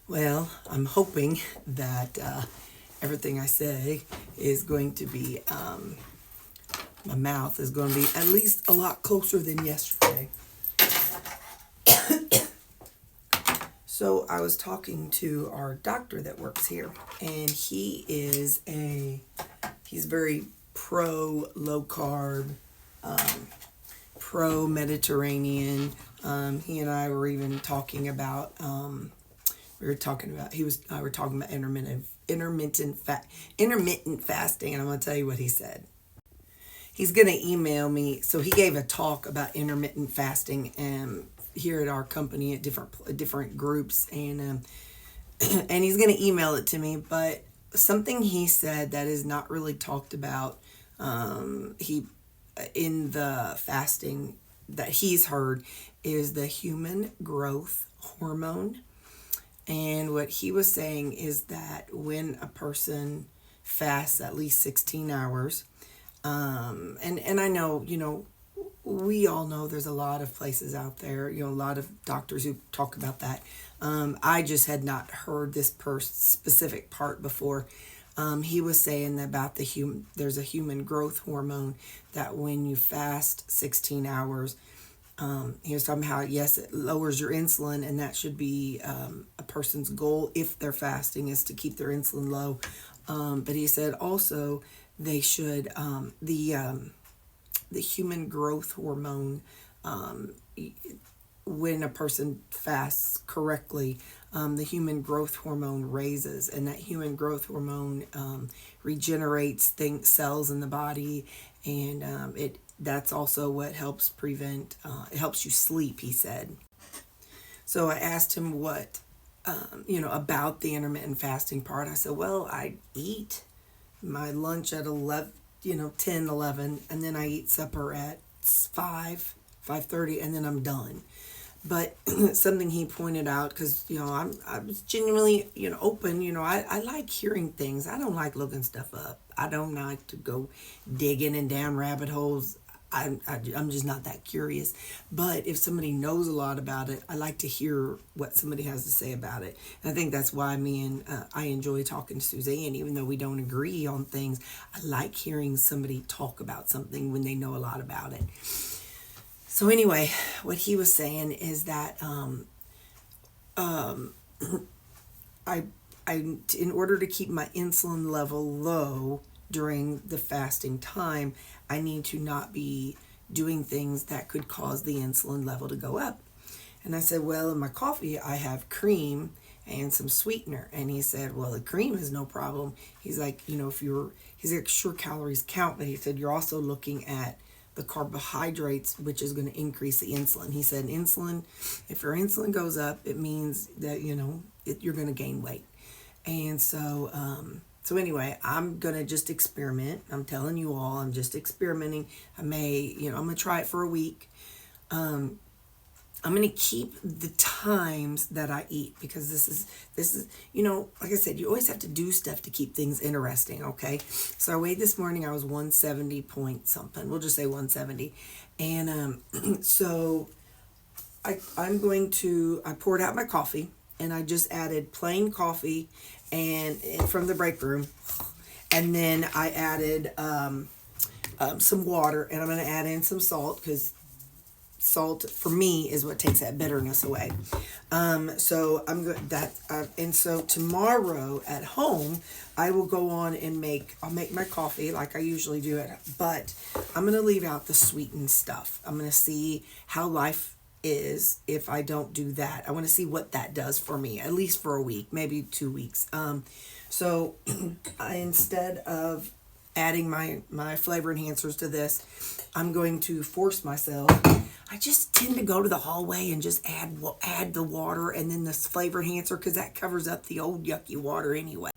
Well, I'm hoping that everything I say is going to be, my mouth is going to be at least a lot closer than yesterday. So I was talking to our doctor that works here, and he's very pro low carb, pro Mediterranean. He and I were even talking about, we're talking about intermittent fasting, and I'm going to tell you what he said. He's going to email me. So he gave a talk about intermittent fasting here at our company at different groups, and he's going to email it to me. But something he said that is not really talked about, he in the fasting that he's heard, is the human growth hormone. And what he was saying is that when a person fasts at least 16 hours, and I know, we all know there's a lot of places out there, a lot of doctors who talk about that. I just had not heard this specific part before. He was saying about there's a human growth hormone that when you fast 16 hours, he was talking about how, yes, it lowers your insulin, and that should be a person's goal if they're fasting, is to keep their insulin low. But he said also they should, the human growth hormone, when a person fasts correctly, the human growth hormone raises, and that human growth hormone regenerates cells in the body, and that's also what helps prevent, it helps you sleep, he said. So I asked him what, about the intermittent fasting part. I said, well, I eat my lunch at 11, 10, 11, and then I eat supper at 5:30, and then I'm done. But something he pointed out, because, I was genuinely, open, I like hearing things. I don't like looking stuff up. I don't like to go digging and down rabbit holes. I'm just not that curious. But if somebody knows a lot about it, I like to hear what somebody has to say about it. And I think that's why I enjoy talking to Suzanne, even though we don't agree on things. I like hearing somebody talk about something when they know a lot about it. So anyway, what he was saying is that in order to keep my insulin level low during the fasting time, I need to not be doing things that could cause the insulin level to go up. And I said, well, in my coffee, I have cream and some sweetener. And he said, well, the cream is no problem. He's like, he's like, sure, calories count, but he said, you're also looking at the carbohydrates, which is going to increase the insulin. He said, if your insulin goes up, it means that, you're going to gain weight. And so, anyway, I'm going to just experiment. I'm telling you all, I'm just experimenting. I'm going to try it for a week. I'm going to keep the times that I eat, because this is, like I said, you always have to do stuff to keep things interesting, okay? So I weighed this morning, I was 170 point something. We'll just say 170. And so I poured out my coffee, and I just added plain coffee and from the break room. And then I added some water, and I'm going to add in some salt, because salt for me is what takes that bitterness away. So I'm good and so tomorrow at home I will go on and I'll make my coffee like I usually do it, but I'm going to leave out the sweetened stuff. I'm going to see how life is if I don't do that. I want to see what that does for me, at least for a week, maybe 2 weeks. So instead of adding my flavor enhancers to this, I'm going to force myself. I just tend to go to the hallway and just add the water and then this flavor enhancer, because that covers up the old yucky water anyway.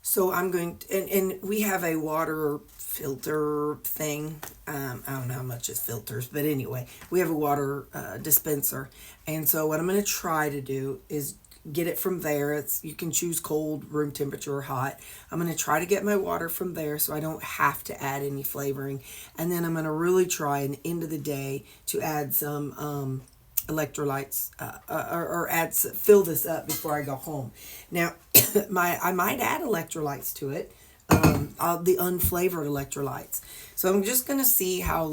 So I'm going to, and we have a water filter thing. I don't know how much it filters, but anyway, we have a water dispenser. And so what I'm going to try to do is get it from there. You can choose cold, room temperature, or hot. I'm going to try to get my water from there so I don't have to add any flavoring. And then I'm going to really try, at the end of the day, to add some electrolytes or add fill this up before I go home. Now, I might add electrolytes to it, the unflavored electrolytes. So I'm just gonna see how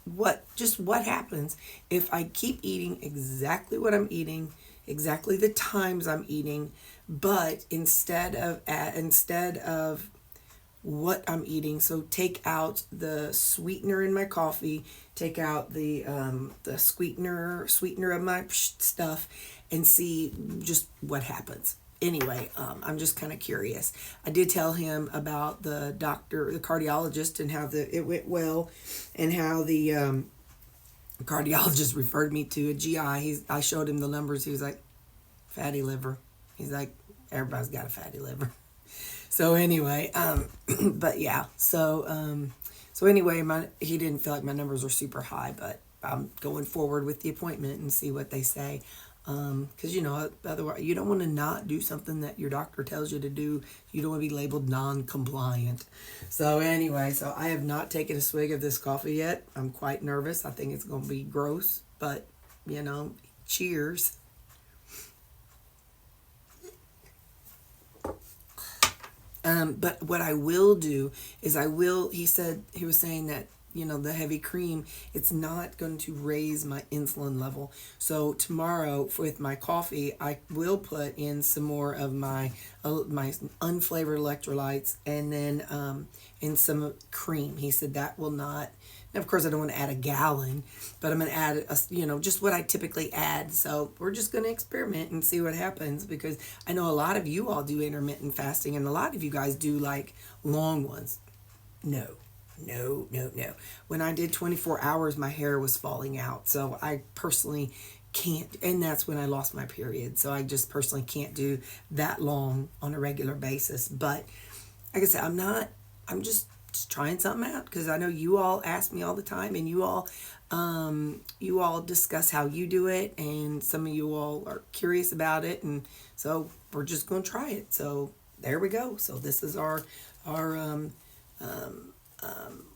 what happens if I keep eating exactly what I'm eating, exactly the times I'm eating, but instead of what I'm eating. So take out the sweetener in my coffee, take out the sweetener of my stuff, and see just what happens. Anyway, I'm just kind of curious. I did tell him about the cardiologist, and how it went well, and how the cardiologist referred me to a GI. I showed him the numbers. He was like, fatty liver. He's like, everybody's got a fatty liver. So anyway, but yeah, so anyway, he didn't feel like my numbers were super high, but I'm going forward with the appointment and see what they say. Because, otherwise you don't want to not do something that your doctor tells you to do. You don't want to be labeled non-compliant. So anyway, so I have not taken a swig of this coffee yet. I'm quite nervous. I think it's going to be gross, but, cheers. But what I will do is he was saying that, the heavy cream, it's not going to raise my insulin level. So tomorrow with my coffee, I will put in some more of my unflavored electrolytes, and then in some cream. He said that will not. Now, of course, I don't want to add a gallon, but I'm going to add, just what I typically add. So we're just going to experiment and see what happens, because I know a lot of you all do intermittent fasting, and a lot of you guys do like long ones. No. When I did 24 hours, my hair was falling out. So I personally can't, and that's when I lost my period. So I just personally can't do that long on a regular basis. But like I said, I'm just trying something out, because I know you all ask me all the time, and you all discuss how you do it, and some of you all are curious about it, and so we're just going to try it. So there we go. So this is our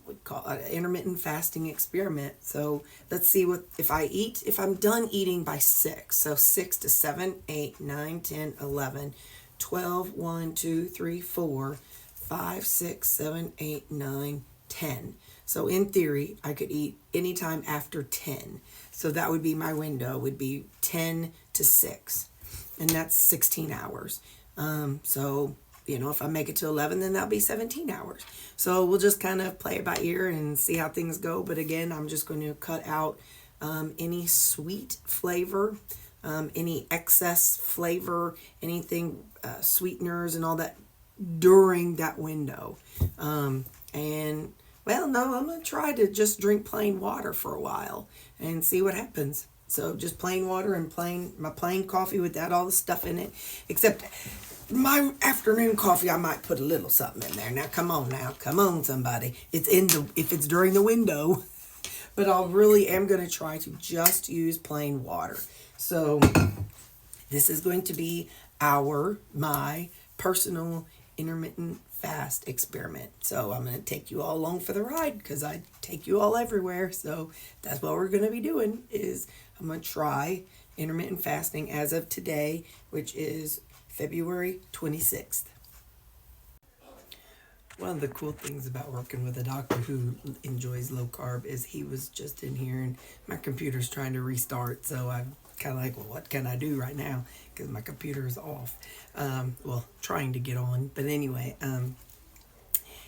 we call it intermittent fasting experiment. So let's see if I'm done eating by 6. So 6 to 7, 8, 9, 10, 11, 12, 1, 2, 3, 4, 5, 6, 7, 8, 9, 10. So in theory, I could eat anytime after 10. So that would be my window, would be 10 to 6. And that's 16 hours. So, if I make it to 11, then that'll be 17 hours. So we'll just kind of play it by ear and see how things go. But again, I'm just going to cut out any sweet flavor, any excess flavor, anything, sweeteners and all that during that window. I'm going to try to just drink plain water for a while and see what happens. So just plain water and my plain coffee without all the stuff in it, except my afternoon coffee, I might put a little something in there. Now, come on, somebody. If it's during the window, but I really am going to try to just use plain water. So this is going to be my personal intermittent fast experiment. So I'm going to take you all along for the ride, because I take you all everywhere. So that's what we're going to be doing. Is I'm going to try intermittent fasting as of today, which is February 26th. One of the cool things about working with a doctor who enjoys low carb is he was just in here, and my computer's trying to restart. So I'm kind of like, well, what can I do right now? Because my computer is off. Trying to get on. But anyway,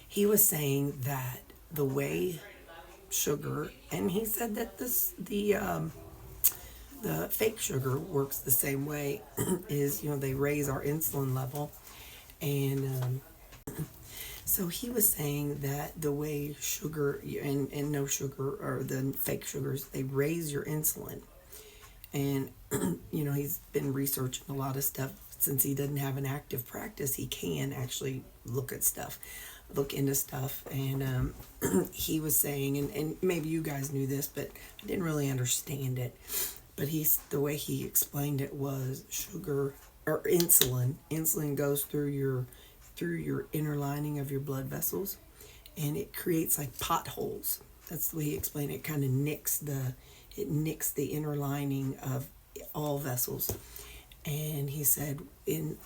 he was saying that the way sugar, and he said that the fake sugar works the same way, is, they raise our insulin level. And so he was saying that the way sugar and no sugar, or the fake sugars, they raise your insulin. And, he's been researching a lot of stuff. Since he doesn't have an active practice, he can actually look into stuff. And he was saying, and maybe you guys knew this, but I didn't really understand it. But the way he explained it was sugar or insulin. Insulin goes through your inner lining of your blood vessels, and it creates like potholes. That's the way he explained it. Kind of nicks the it nicks the inner lining of all vessels. And he said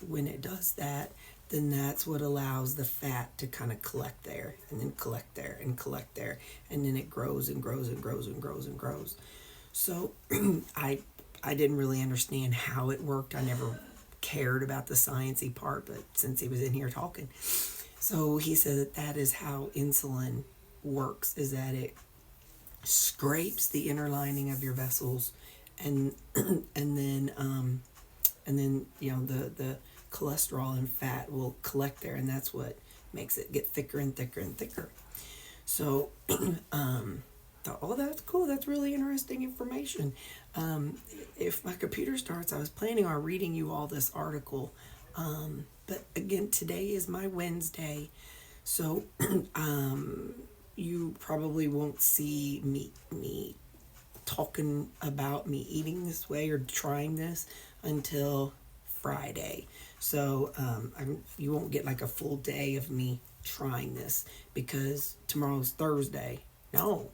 when it does that, then that's what allows the fat to kind of collect there, and then collect there, and collect there, and then it grows and grows and grows and grows and grows. So I didn't really understand how it worked. I never cared about the sciencey part, but since he was in here talking. So he said that is how insulin works, is that it scrapes the inner lining of your vessels, and then the cholesterol and fat will collect there, and that's what makes it get thicker and thicker and thicker. So thought, oh, that's cool, that's really interesting information. If my computer starts, I was planning on reading you all this article, but again, today is my Wednesday, so you probably won't see me talking about me eating this way or trying this until Friday. So you won't get like a full day of me trying this, because tomorrow's Thursday. No.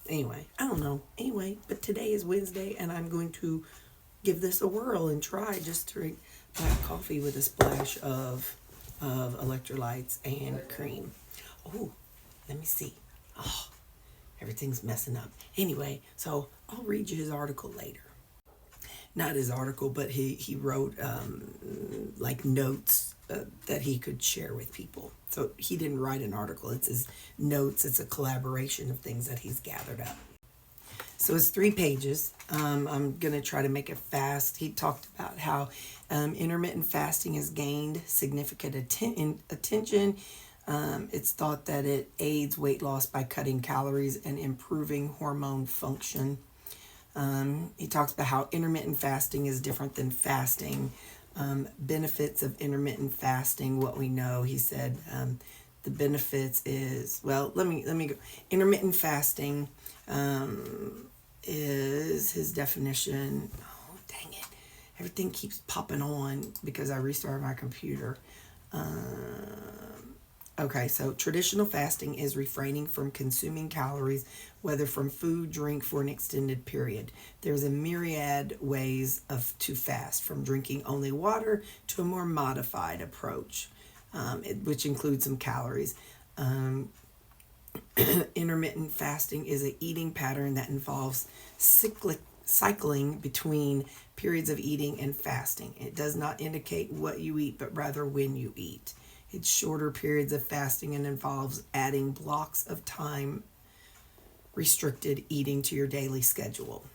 Anyway, I don't know. Anyway, but today is Wednesday, and I'm going to give this a whirl and try just to drink black coffee with a splash of electrolytes and cream. Oh, let me see. Oh, everything's messing up. Anyway, so I'll read you his article later. Not his article, but he wrote like notes that he could share with people. So he didn't write an article. It's his notes. It's a collaboration of things that he's gathered up. So it's 3 pages. I'm going to try to make it fast. He talked about how intermittent fasting has gained significant attention. It's thought that it aids weight loss by cutting calories and improving hormone function. He talks about how intermittent fasting is different than fasting. Benefits of intermittent fasting, what we know. He said the benefits is, well, let me go. Intermittent fasting is his definition. Oh, dang it. Everything keeps popping on because I restarted my computer. Okay, so traditional fasting is refraining from consuming calories, whether from food, drink, for an extended period. There's a myriad ways to fast, from drinking only water to a more modified approach, which includes some calories. Intermittent fasting is an eating pattern that involves cycling between periods of eating and fasting. It does not indicate what you eat, but rather when you eat. It's shorter periods of fasting and involves adding blocks of time restricted eating to your daily schedule.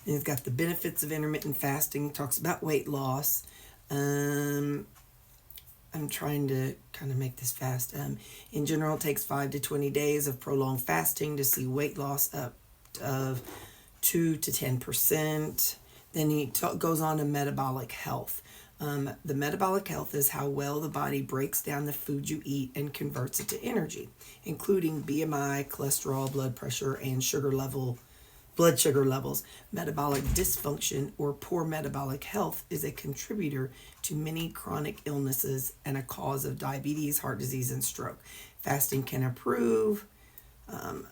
And it's got the benefits of intermittent fasting. It talks about weight loss. I'm trying to kind of make this fast. In general, it takes 5 to 20 days of prolonged fasting to see weight loss up of 2 to 10%. Then he goes on to metabolic health. The metabolic health is how well the body breaks down the food you eat and converts it to energy, including BMI, cholesterol, blood pressure, and blood sugar levels. Metabolic dysfunction or poor metabolic health is a contributor to many chronic illnesses and a cause of diabetes, heart disease, and stroke. Fasting can improve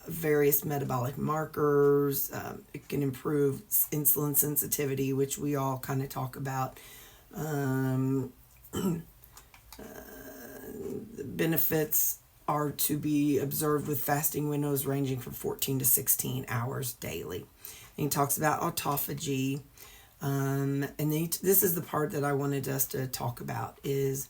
various metabolic markers. It can improve insulin sensitivity, which we all kind of talk about. The benefits are to be observed with fasting windows ranging from 14 to 16 hours daily. And he talks about autophagy. And then this is the part that I wanted us to talk about is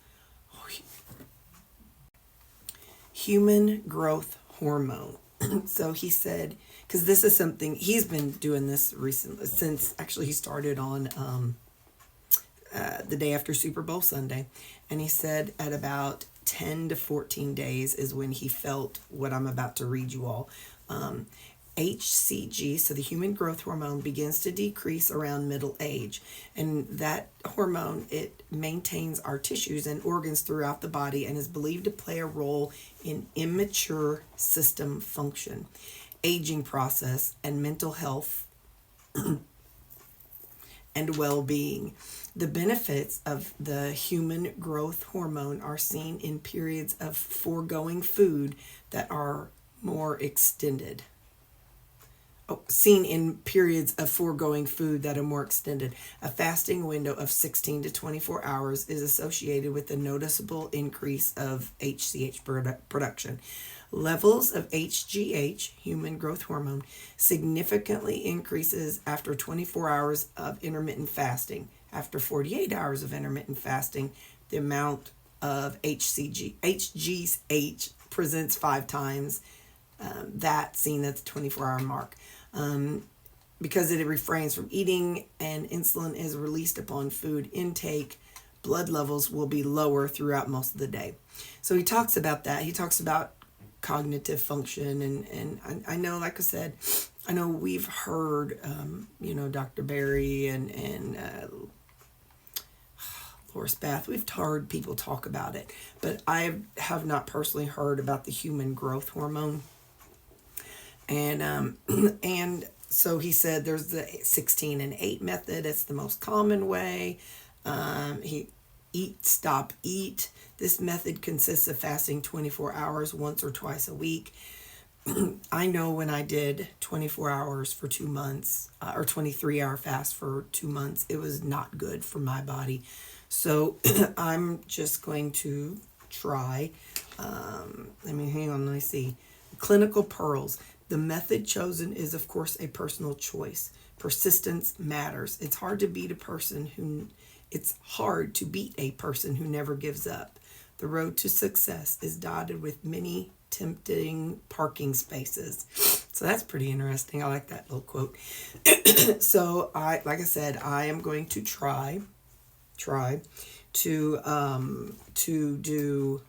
human growth hormone. So he said, because this is something, he's been doing this recently, since actually he started on the day after Super Bowl Sunday. And he said at about 10 to 14 days is when he felt what I'm about to read you all. HCG, so the human growth hormone, begins to decrease around middle age. And that hormone, it maintains our tissues and organs throughout the body and is believed to play a role in immature system function, aging process, and mental health and well-being. The benefits of the human growth hormone are seen in periods of foregoing food that are more extended. seen in periods of foregoing food that are more extended. A fasting window of 16 to 24 hours is associated with a noticeable increase of HCH production. Levels of HGH, human growth hormone, significantly increases after 24 hours of intermittent fasting. After 48 hours of intermittent fasting, the amount of HGH presents 5 times that seen at the 24-hour mark. Because it refrains from eating and insulin is released upon food intake, blood levels will be lower throughout most of the day. So he talks about that. He talks about cognitive function, and I know, like I said, I know we've heard, Dr. Barry and Loris Bath, we've heard people talk about it, but I have not personally heard about the human growth hormone. And so he said there's the 16 and 8 method. It's the most common way. Eat, stop, eat. This method consists of fasting 24 hours once or twice a week. I know when I did 24 hours for 2 months, or 23-hour fast for 2 months, it was not good for my body. So I'm just going to try. Let me see. Clinical pearls. The method chosen is, of course, a personal choice. Persistence matters. It's hard to beat a person who never gives up. The road to success is dotted with many tempting parking spaces. So that's pretty interesting. I like that little quote. So like I said, I am going to try to do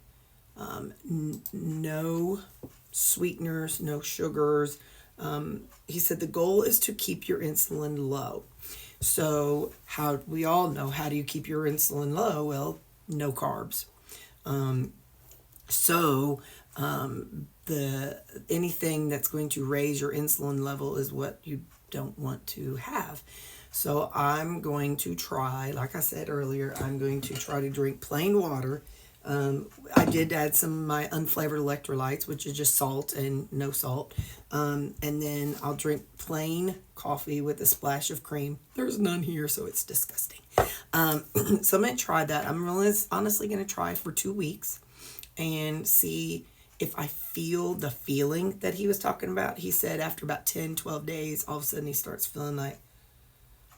no sweeteners, no sugars. He said the goal is to keep your insulin low. So we all know, how do you keep your insulin low? Well, no carbs. Anything that's going to raise your insulin level is what you don't want to have. So I'm going to try, like I said earlier, I'm going to try to drink plain water. I did add some of my unflavored electrolytes, which is just salt and no salt. And then I'll drink plain coffee with a splash of cream. There's none here, so it's disgusting. So I'm going to try that. I'm really honestly going to try for 2 weeks and see if I feel the feeling that he was talking about. He said after about 10, 12 days, all of a sudden he starts feeling like,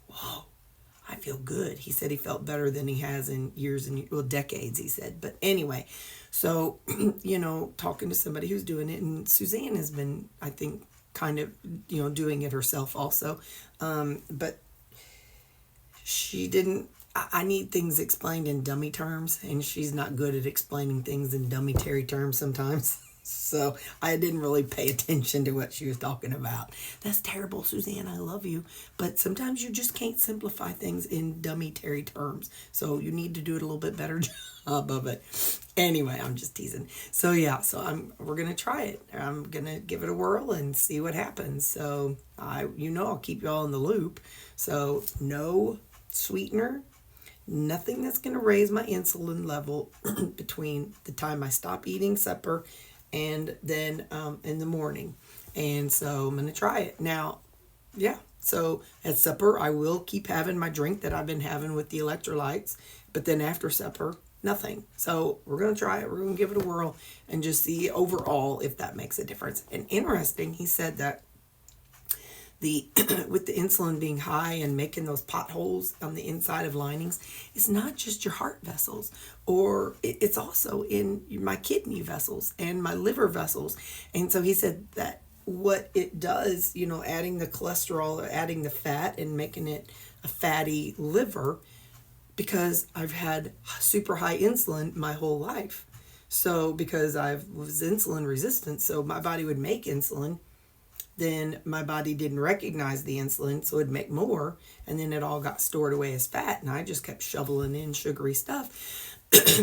whoa, I feel good. He said he felt better than he has in years and decades, he said. But anyway, so, talking to somebody who's doing it, and Suzanne has been, I think, kind of, doing it herself also. But she didn't, I need things explained in dummy terms, and she's not good at explaining things in dummy Terri terms sometimes. So I didn't really pay attention to what she was talking about. That's terrible, Suzanne. I love you. But sometimes you just can't simplify things in dummy Terri terms. So you need to do it a little bit better job of it. Anyway, I'm just teasing. So yeah, we're going to try it. I'm going to give it a whirl and see what happens. So I'll keep you all in the loop. So no sweetener, nothing that's going to raise my insulin level between the time I stop eating supper and then in the morning. And so I'm going to try it. Now, yeah, so at supper, I will keep having my drink that I've been having with the electrolytes. But then after supper, nothing. So we're going to try it. We're going to give it a whirl and just see overall if that makes a difference. And interesting, he said that with the insulin being high and making those potholes on the inside of linings, it's not just your heart vessels, or it's also in my kidney vessels and my liver vessels. And so he said that what it does, adding the cholesterol, adding the fat and making it a fatty liver, because I've had super high insulin my whole life. So because I was insulin resistant, so my body would make insulin, then my body didn't recognize the insulin, so it'd make more, and then it all got stored away as fat, and I just kept shoveling in sugary stuff.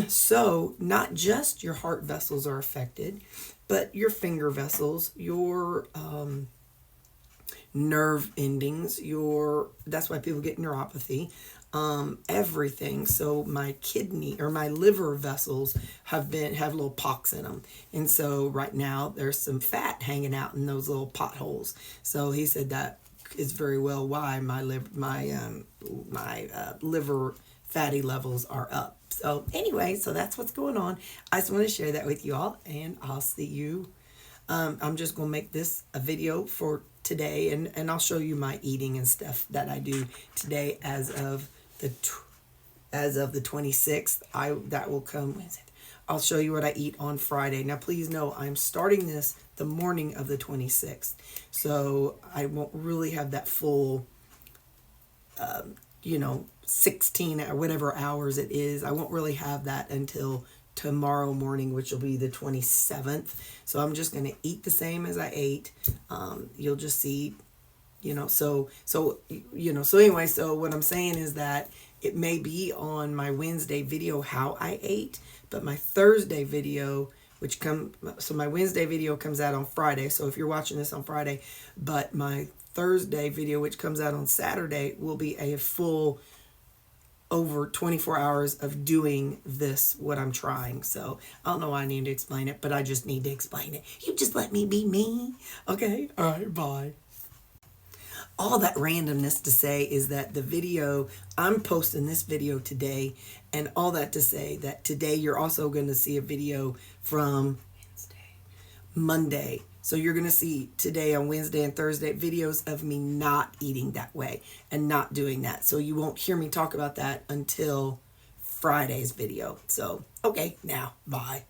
So not just your heart vessels are affected, but your finger vessels, your nerve endings, that's why people get neuropathy. everything. So my kidney or my liver vessels have little pocks in them. And so right now there's some fat hanging out in those little potholes. So he said that is very well why my liver fatty levels are up. So anyway, so that's what's going on. I just want to share that with you all, and I'll see you. I'm just going to make this a video for today, and I'll show you my eating and stuff that I do today as of the 26th. That will come. I'll show you what I eat on Friday. Now, please know I'm starting this the morning of the 26th, so I won't really have that full, 16 or whatever hours it is. I won't really have that until tomorrow morning, which will be the 27th. So I'm just going to eat the same as I ate. You'll just see, so anyway, so what I'm saying is that it may be on my Wednesday video how I ate, but my Thursday video, so my Wednesday video comes out on Friday. So if you're watching this on Friday, but my Thursday video, which comes out on Saturday, will be a full over 24 hours of doing this, what I'm trying. So I don't know why I need to explain it, but I just need to explain it. You just let me be me. Okay? All right, bye. All that randomness to say is that the video, I'm posting this video today, and all that to say that today you're also going to see a video from Monday. So you're going to see today on Wednesday and Thursday videos of me not eating that way and not doing that. So you won't hear me talk about that until Friday's video. So, okay, now, bye.